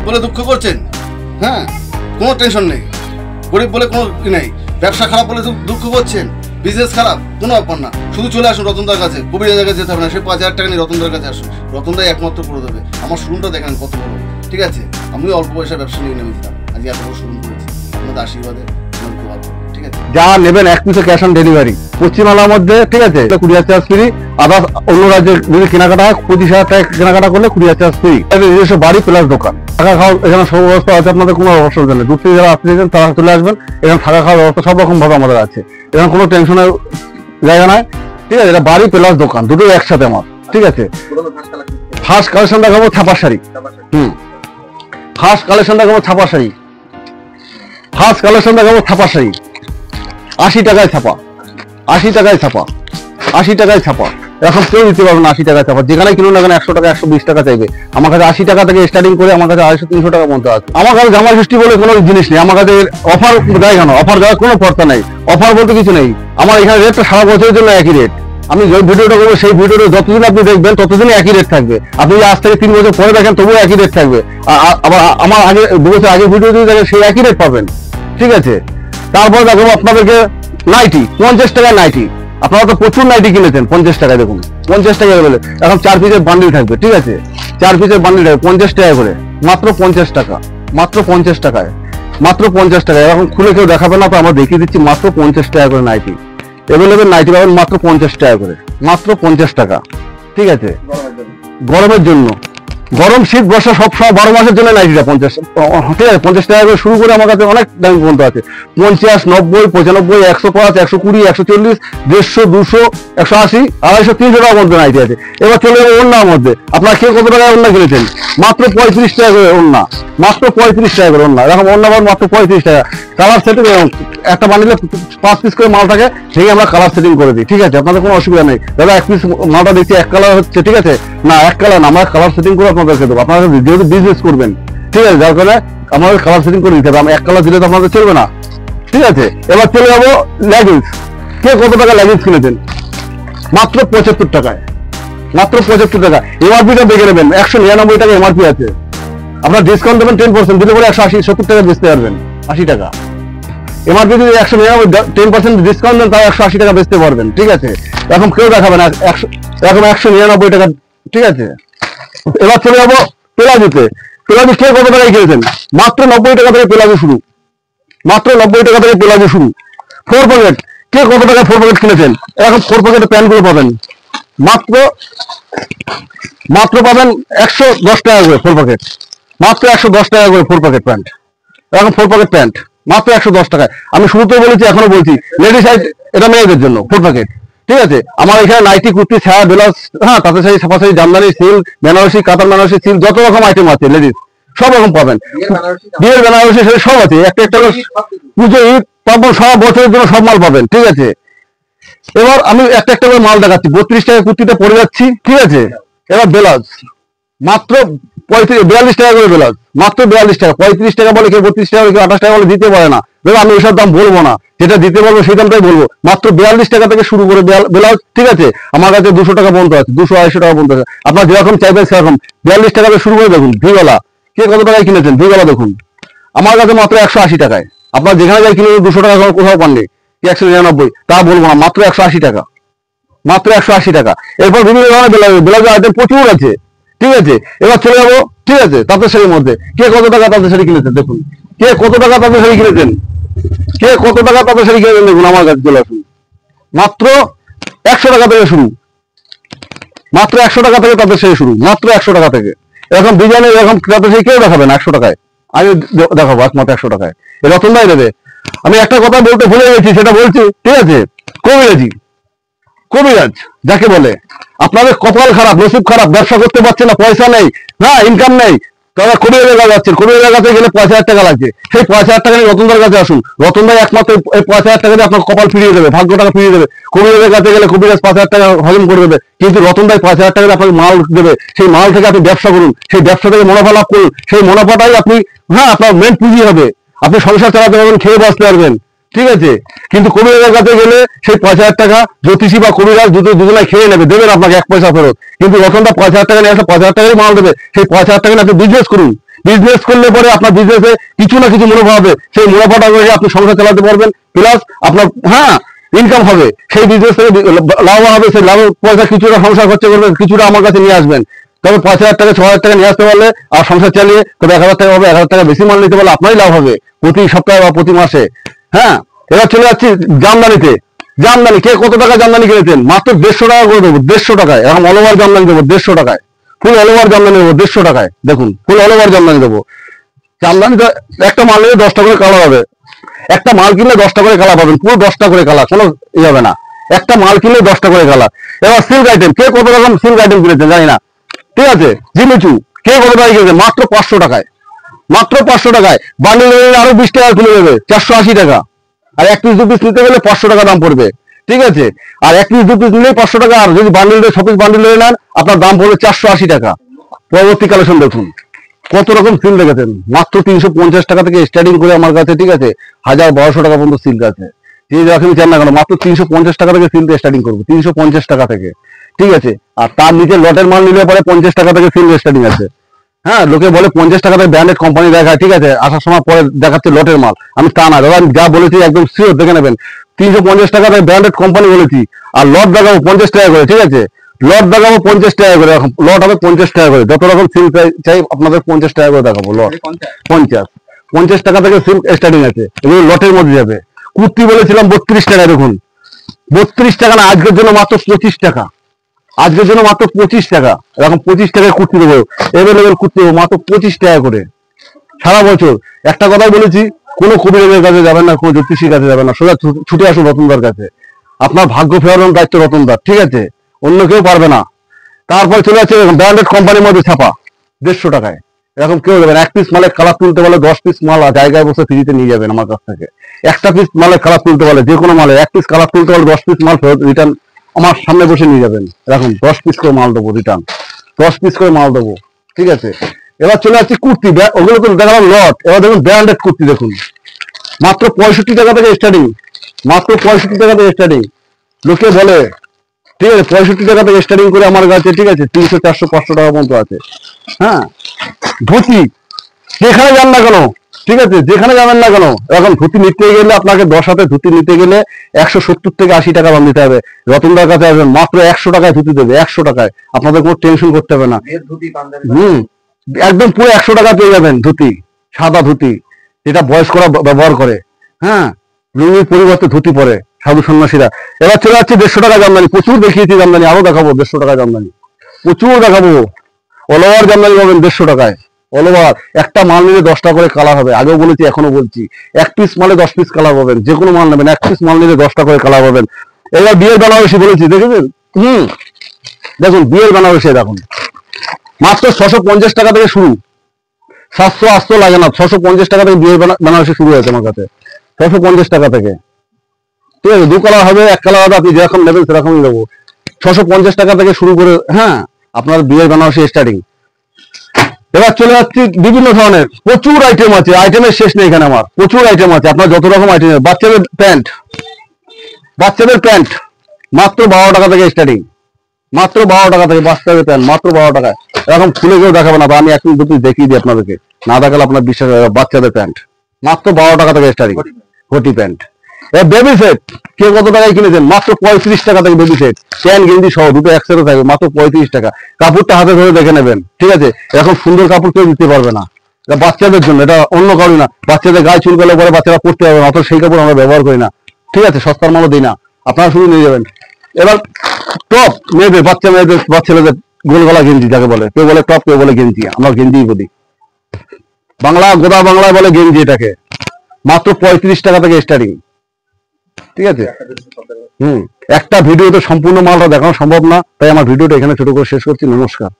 বলে দুঃখ করছেন, হ্যাঁ কোনো টেনশন নেই, গরিব বলে কোনো নেই, ব্যবসা খারাপ বলে দুঃখ করছেন, বিজনেস খারাপ, কোনো ব্যাপার না, শুধু চলে আসুন রতনদার কাছে, কবিরাজের কাছে যেতে হবে না, সে 5,000 টাকা নিয়ে রতনদার কাছে আসুন, রতনদাই একমাত্র করে দেবে। আমার শোরুমটা দেখেন কত বড়, ঠিক আছে, আমিও অল্প পয়সা ব্যবসা নিয়ে নেমেছিলাম, আজকে এত বড় শোরুম করেছি, আপনাদের আশীর্বাদে যা নেবেন 1 পিসে ক্যাশ অন ডেলিভারি পশ্চিমবাংলার মধ্যে, ঠিক আছে, কুরিয়ার চার্জ ফ্রি। আদার্স অন্য রাজ্যে যদি কেনাকাটা হয় 25,000 টাকা কেনাকাটা করলে কুরিয়ার চার্জ ফ্রি। নিজস্ব বাড়ি প্লাস দোকান, থাকা খাওয়া এখানে সব ব্যবস্থা আছে, আপনাদের কোনো অসুবিধা নেই। দূর থেকে যারা আসতেছেন তারা চলে আসবেন, এখানে থাকা খাওয়ার ব্যবস্থা সব রকম ভাবে আমাদের আছে, এখানে কোনো টেনশনের জায়গা নাই, ঠিক আছে। এটা বাড়ি প্লাস দোকান দুটোই একসাথে আমার, ঠিক আছে। ফার্স্ট কালেকশন দেখাবো ছাপা শাড়ি, ফার্স্ট কালেকশন দেখাবো ছাপা শাড়ি, ফার্স্ট কালেকশন দেখাবো ছাপা শাড়ি। 80 টাকায় ছাপা, 80 টাকায় ছাপা, 80 টাকায় ছাপা। এখন কেউ দিতে পারবে না 80 টাকায় ছাপা, যেখানে কিনুন না কেন 100 টাকা 120 টাকা চাইবে। আমার কাছে 80 টাকা থেকে স্টার্টিং করে আমার কাছে 250-300 টাকা পর্যন্ত আছে। আমার কাছে জামা ষষ্ঠী বলে কোনো জিনিস নেই, আমার কাছে অফার দেয় কেন, অফার দেওয়ার কোনো পর্তা নেই, অফার বলতে কিছু নেই। আমার এখানে রেটটা সারা বছরের জন্য একই রেট। আমি যে ভিডিওটা করবো সেই ভিডিওটা যতদিন আপনি দেখবেন ততদিনই একই রেট থাকবে। আপনি আজ থেকে 3 বছর পরে দেখেন তবুও একই রেট থাকবে। আবার আমার আগে 2 বছর আগে ভিডিও যদি দেখেন সেই একই রেট পাবেন, ঠিক আছে। তারপর দেখো আপনাদেরকে নাইটি, 50 টাকা নাইটি। আপনারা তো প্রচুর নাইটি কিনেছেন 50 টাকায়, দেখুন 50 টাকায় বলে এখন 4 পিসের বান্ডিল থাকবে, ঠিক আছে, 4 পিসের বান্ডিল থাকবে 50 টাকা করে, মাত্র 50 টাকা, মাত্র 50 টাকায়, মাত্র 50 টাকায়। এখন খুলে কেউ দেখাবে না তো আমরা দেখিয়ে দিচ্ছি, মাত্র 50 টাকা করে নাইটি এভেলেবেল, নাইটি পাবেন মাত্র 50 টাকা করে, মাত্র 50 টাকা, ঠিক আছে। গরমের জন্য, গরম শীত বর্ষা সব সময় 12 মাসের জন্য নাইটিটা 50, ঠিক আছে, 50 টাকা করে শুরু করে আমার কাছে অনেক দাম পর্যন্ত আছে। 50, 90, 95, 105, 120, 140, 150, 200, 180, 250, 300 টাকার মধ্যে নাইটি আছে। এবার চলে যাবো ওড়নার মধ্যে। আপনারা কেউ কত টাকায় ওড়না কিনেছেন? মাত্র 35 টাকা করে ওড়না, মাত্র 35 টাকা করে ওড়না। এরকম ওড়না পাবেন মাত্র 35 টাকা। কালার সেটিং, একটা বান্ডিলে 5 পিস করে মাল থাকে, সেই আমরা কালার সেটিং করে দিই, ঠিক আছে, আপনাদের কোনো অসুবিধা নেই। দাদা 1 পিস মালটা দেখছি 1 কালার হচ্ছে, ঠিক আছে, না 1 কালার না, আমরা কালার সেটিং করে আপনাদেরকে দেবো। আপনারা যেহেতু বিজনেস করবেন, ঠিক আছে, যার কারণে আমাদের কালার সেটিং করে দিতে হবে। আমি 1 কালার দিলে তো আপনাদের চলবে না, ঠিক আছে। এবার চলে যাবো লেগিংস। কে কত টাকা লেগিংস কিনেছেন? মাত্র 75 টাকায়, মাত্র 75 টাকা। এমআরপিটা দেখে নেবেন, 199 টাকা এমআরপি আছে। আপনার ডিসকাউন্ট দেবেন 10%, দিলে পরে 180-70 টাকা বেচতে পারবেন, 80 টাকা এমআরপি। যদি 199 10% ডিসকাউন্ট দেন তাও 180 টাকা বেচতে পারবেন, ঠিক আছে। এখন কেউ দেখাবে না এখন 199 টাকা, ঠিক আছে। এবার চলে যাবো প্লাজোতে। প্লাজো কে কত টাকায় কিনেছেন? মাত্র 90 টাকা থেকে প্লাজো শুরু, মাত্র 90 টাকা থেকে প্লাজো শুরু। 4 পকেট, কে কত টাকা 4 পকেট কিনেছেন? এখন 4 পকেটের প্যান্ট গুলো পাবেন মাত্র পাবেন 110 টাকা করে 4 পকেট, মাত্র 110 টাকা করে 4 পকেট প্যান্ট। এখন 4 পকেট প্যান্ট মাত্র 110 টাকায়। আমি শুরুতেও বলেছি, এখনো বলছি, লেডিস সাইজ, এটা মেয়েদের জন্য 4 পকেট, ঠিক আছে। আমার এখানে নাইটি, কুর্তি, ছায়া, ব্লাউজ, হ্যাঁ, তাঁতের শাড়ি, ছাপা শাড়ি, জামদানি, সিল্ক, বেনারসি, কাতার বেনারসি, সিল্ক, যত রকম আইটেম আছে লেডিস সব রকম পাবেন। বিয়ের বেনারসি শাড়ি সব আছে, একটা পুজো, ঈদ, তারপর সারা বছরের জন্য সব মাল পাবেন, ঠিক আছে। এবার আমি একটা করে মাল দেখাচ্ছি। 32 টাকা কুর্তিটা পরে যাচ্ছি, ঠিক আছে। এবার ব্লাউজ মাত্র 42 টাকা করে ব্লাউজ, মাত্র 42 টাকা। 35 টাকা বলে কেউ, 32 টাকা বলে কেউ, 28 টাকা বলে দিতে পারে না। দেখো আমি ওইসব দাম বলবো না, যেটা দিতে পারবো সেই দামটাই বলবো। মাত্র 42 টাকা থেকে শুরু করে ব্লাউজ, ঠিক আছে। আমার কাছে 200 টাকা পর্যন্ত আছে, 200-250 টাকা পর্যন্ত আছে। আপনার যেরকম চাইবেন সেরকম। 42 টাকা থেকে শুরু করে দেখুন। ভিওলা কে কত টাকায় কিনেছেন? ভিওলা দেখুন আমার কাছে মাত্র 180 টাকায়। আপনার যেখানে যাই কিনে 200 টাকা কোথাও পাননি, 199, তা বলবো না, মাত্র 180 টাকা, মাত্র 180 টাকা। এরপর বিভিন্ন ধরনের ব্লাউজের আইটেম প্রচুর আছে, ঠিক আছে। এবার চলে যাবো, ঠিক আছে, তাঁতের শাড়ির মধ্যে। কে কত টাকা তাঁতের শাড়ি কিনেছেন? দেখুন কে কত টাকা তাঁতের শাড়ি কিনেছেন, কে কত টাকা তাঁতের শাড়ি কিনেছেন দেখুন। আমার কাছে চলে আসুন, মাত্র 100 টাকা থেকে শুরু, মাত্র 100 টাকা থেকে তাঁতের শাড়ি শুরু, মাত্র 100 টাকা থেকে। এরকম ডিজাইনের এরকম তাঁতের শাড়ি কেউ দেখাবে না 100 টাকায়, আমি দেখাবো একমাত্র 100 টাকায়। রতনদাই দেবে। আমি একটা কথা বলতে ভুলে গেছি, সেটা বলছি, ঠিক আছে। কবিরাজি, কবিরাজ যাকে বলে, আপনাদের কপাল খারাপ, নসিব খারাপ, ব্যবসা করতে পারছে না, পয়সা নেই, না ইনকাম নেই, তারা কবিরাজের কাছে যাচ্ছেন। কবিরাজের কাছে গেলে 5,000 টাকা লাগছে। সেই 5,000 টাকা নিয়ে রতনদার কাছে আসুন। রতনদাই একমাত্র এই 5,000 টাকা দিয়ে আপনার কপাল ফিরিয়ে দেবে, ভাগ্য টাকা ফিরিয়ে দেবে। কবিরাজের কাছে গেলে কবিরাজ 5,000 টাকা হজম করে দেবে, কিন্তু রতনদাই 5,000 টাকা দিয়ে আপনাকে মাল দেবে। সেই মাল থেকে আপনি ব্যবসা করুন, সেই ব্যবসা থেকে মুনাফা লাভ করুন। সেই মুনাফাটাই আপনি, হ্যাঁ, আপনার মেন পুঁজি হবে। আপনি সংসার চালাতে পারবেন, খেয়ে বাঁচতে পারবেন, ঠিক আছে। কিন্তু কবিরাজের কাছে গেলে সেই 5,000 টাকা জ্যোতিষী বা কবিরাজ দুজনে খেয়ে নেবে, দেবেন আপনাকে 1 পয়সা ফেরত। কিন্তু রতনদা 5,000 টাকা নিয়ে আসলে 5,000 টাকাই মাল দেবে। সেই 5,000 টাকা নিয়ে আপনি বিজনেস করুন, বিজনেস করলে পরে আপনার বিজনেসে কিছু না কিছু মুনাফা হবে, সেই মুনাফাটা করে আপনি সংসার চালাতে পারবেন, প্লাস আপনার ইনকাম হবে, সেই বিজনেস থেকে লাভ হবে, সেই লাভের পয়সা কিছুটা সংসার খরচা করবেন, কিছুটা আমার কাছে নিয়ে আসবেন। তবে 5,000 টাকা 6,000 টাকা নিয়ে আসতে পারলে আর সংসার চালিয়ে তবে 1,000 টাকা হবে, 1,000 টাকা বেশি মাল নিতে পারলে আপনারই লাভ হবে প্রতি সপ্তাহে বা প্রতি মাসে। এবার চলে যাচ্ছি জামদানিতে। জামদানি কে কত টাকা জামদানি কিনেছেন? মাত্র 150 টাকা করে দেবো, 150 টাকায়। এখন অল ওভার জামদানি দেবো 150 টাকায়, ফুল অল ওভার জামদানি দেবো 150 টাকায়। দেখুন ফুল অল ওভার জামদানি দেবো। জামদানিতে একটা মাল নিলে 10টা করে কালার হবে, একটা মাল কিনলে 10টা করে কালার পাবেন, পুরো 10টা করে কালার, কোনো হবে না। একটা মাল কিনলে 10টা করে কালার। এবার সিল্ক আইটেম, কে কত রকম সিল্ক আইটেম কিনেছেন জানি না, ঠিক আছে। জিমিচু কে কত টাকা কিনেছেন? মাত্র 500 টাকায়, মাত্র 500 টাকায়। বান্ডিল আরো 20 টাকা তুলে দেবে, 480 টাকা। আর 1 পিস 2 পিস নিতে গেলে 500 টাকা দাম পড়বে, ঠিক আছে। আর 1 পিস 2 পিস নিলেই 500 টাকা, আর যদি বান্ডিল 6 পিস বান্ডিল নিয়ে নেন আপনার দাম পড়বে 480 টাকা। পরবর্তী কালেকশন দেখুন কত রকম সিল্ক দেখেছেন, মাত্র 350 টাকা থেকে স্টার্টিং করে আমার কাছে, ঠিক আছে, 1,000-1,200 টাকা পর্যন্ত সিল্ক আছে। যে যখন চান না কেন মাত্র 350 টাকা থেকে সিল্ক স্টার্টিং করবো, 350 টাকা থেকে, ঠিক আছে। আর তার নিচে লটের মাল নিলে পরে 50 টাকা থেকে সিল্ক স্টার্টিং আছে। লোকে বলে 50 টাকা থেকে ব্র্যান্ডেড কোম্পানি দেখায়, ঠিক আছে, আসার সময় পরে দেখাচ্ছে লটের মাল। আমি তা না দাদা, আমি যা বলেছি একদম শিওর দেখে নেবেন। 350 টাকা থেকে ব্র্যান্ডেড কোম্পানি বলেছি, আর লট দেখাবো 50 টাকা করে, ঠিক আছে। লট দেখাবো 50 টাকা করে, লট হবে 50 টাকা করে। যত রকম সিল্ক চাই আপনাদের 50 টাকা করে দেখাবো লট। 50 টাকা থেকে সিল্ক স্টার্টিং আছে, এগুলো লটের মধ্যে যাবে। কুর্তি বলেছিলাম 32 টাকা, দেখুন 32 টাকা না, আজকের জন্য মাত্র 25 টাকা, আজকের জন্য মাত্র 25 টাকা। এরকম 25 টাকায় কুর্তি দেবো, এভেলেবেল কুর্তি দেবো মাত্র 25 টাকা করে সারা বছর। একটা কথাই বলেছি, কোনো কবিরাজের কাছে যাবেন না, কোনো জ্যোতিষীর কাছে যাবেন না, সোজা ছুটে আসুন রতনদার কাছে। আপনার ভাগ্য ফেরানোর দায়িত্ব রতনদার, ঠিক আছে, অন্য কেউ পারবে না। তারপর চলে যাচ্ছে ব্র্যান্ডেড কোম্পানির মধ্যে ছাপা 150 টাকায়। এরকম কেউ দেবেন। 1 পিস মালের কালার তুলতে বলে 10 পিস মাল জায়গায় বসে ফ্রিতে নিয়ে যাবেন আমার কাছ থেকে। একটা পিস মালের কালার তুলতে বলে, যে কোনো মালে 1 পিস কালার তুলতে বলে 10 পিস মাল ফেরত রিটার্ন আমার সামনে বসে নিয়ে যাবেন। এরকম 10 পিস করে মাল দেবো রিটার্ন, 10 পিস করে মাল দেবো, ঠিক আছে। এবার চলে যাচ্ছি কুর্তি, ওগুলো তো দেখালাম লট। এবার দেখুন ব্র্যান্ডেড কুর্তি, দেখুন মাত্র 65 টাকা থেকে স্টার্টিং, মাত্র 65 টাকা থেকে স্টার্টিং। লোকে বলে, ঠিক আছে, 65 টাকা থেকে স্টার্টিং করে আমার কাছে, ঠিক আছে, 300, 400, 500 টাকা পর্যন্ত আছে। ধুতি যেখানে যান না কেন, ঠিক আছে, যেখানে যাবেন না কেন, এখন ধুতি নিতে গেলে আপনাকে 10 হাতে ধুতি নিতে গেলে 170 থেকে 80 টাকা দাম দিতে হবে। রতনদার কাছে আসবেন, মাত্র 100 টাকায় ধুতি দেবে, 100 টাকায়। আপনাদের কোনো টেনশন করতে হবে না। একদম পুরো 100 টাকা পেয়ে যাবেন ধুতি, সাদা ধুতি, যেটা বয়স্করা ব্যবহার করে। লুঙ্গির পরিবর্তে ধুতি পরে সাধু সন্ন্যাসীরা। এবার চলে যাচ্ছে 150 টাকা জামদানি, প্রচুর দেখিয়েছি জামদানি, আরো দেখাবো 150 টাকা জামদানি, প্রচুর দেখাবো। অল ওভার জামদানি পাবেন 150 টাকায়, অল ওভার। একটা মাল নিলে 10টা করে কালার হবে, আগেও বলেছি এখনো বলছি। 1 পিস মালে 10 পিস কালার পাবেন, যে কোনো মাল নেবেন 1 পিস মাল নিলে 10টা করে কালার পাবেন। এবার বিয়ের বেনারসি বলেছি, দেখেছেন, দেখুন বিয়ের বেনারসি দেখুন মাত্র 650 টাকা থেকে শুরু, 700-800 লাগে না, 650 টাকা থেকে বিয়ের বেনারসি শুরু হয়েছে আমার কাছে, 650 টাকা থেকে, ঠিক আছে। 2 কালার হবে, 1 কালার হবে, আপনি যেরকম নেবেন সেরকমই দেবো। 650 টাকা থেকে শুরু করে আপনার বিয়ের বেনারসি স্টার্টিং। এবার চলে যাচ্ছি বিভিন্ন ধরনের, প্রচুর আইটেম আছে, আইটেমের শেষ নেই এখানে আমার, প্রচুর আইটেম আছে। আপনার যত রকম আইটেম, বাচ্চাদের প্যান্ট, বাচ্চাদের প্যান্ট মাত্র 12 টাকা থেকে স্টার্টিং, মাত্র 12 টাকা থেকে বাচ্চাদের প্যান্ট মাত্র 12 টাকায়। এরকম খুলে কেউ দেখাবে না, বা আমি এখন দুটো দেখিয়ে দিই আপনাদেরকে, না দেখালে আপনার বিশ্বাস হবে। বাচ্চাদের প্যান্ট মাত্র 12 টাকা থেকে স্টার্টিং, ঘটি প্যান্ট। বেবি সেট কে কত টাকায় কিনেছেন? মাত্র 35 টাকা থেকে বেবি সেট, প্যান্ট গেঞ্জি সহ দুটো একসাথে থাকবে, মাত্র 35 টাকা। কাপড়টা হাতে ধরে দেখে নেবেন, ঠিক আছে। এরকম সুন্দর কাপড় কেউ দিতে পারবে না, এটা বাচ্চাদের জন্য, এটা অন্য কারো না। বাচ্চাদের গায়ে চুল গেলে পরে বাচ্চারা পড়তে পারবে না, অত সেই কাপড় আমরা ব্যবহার করি না, ঠিক আছে, সস্তার মালও দিই না, আপনারা শুধু নিয়ে যাবেন। এবার টপ মেয়েদের, বাচ্চা মেয়েদের, বাচ্চাদের গোল গলা গেঞ্জি যাকে বলে, কেউ বলে টপ, কেউ বলে গেঞ্জি, আমরা গেঞ্জিই বলি। বাংলা গোদা বাংলায় বলে গেঞ্জি এটাকে, মাত্র 35 টাকা থেকে স্টার্টিং, ঠিক আছে। একটা ভিডিওতে সম্পূর্ণ মালটা দেখানো সম্ভব না, তাই আমার ভিডিওটা এখানে ছোট করে শেষ করছি। নমস্কার।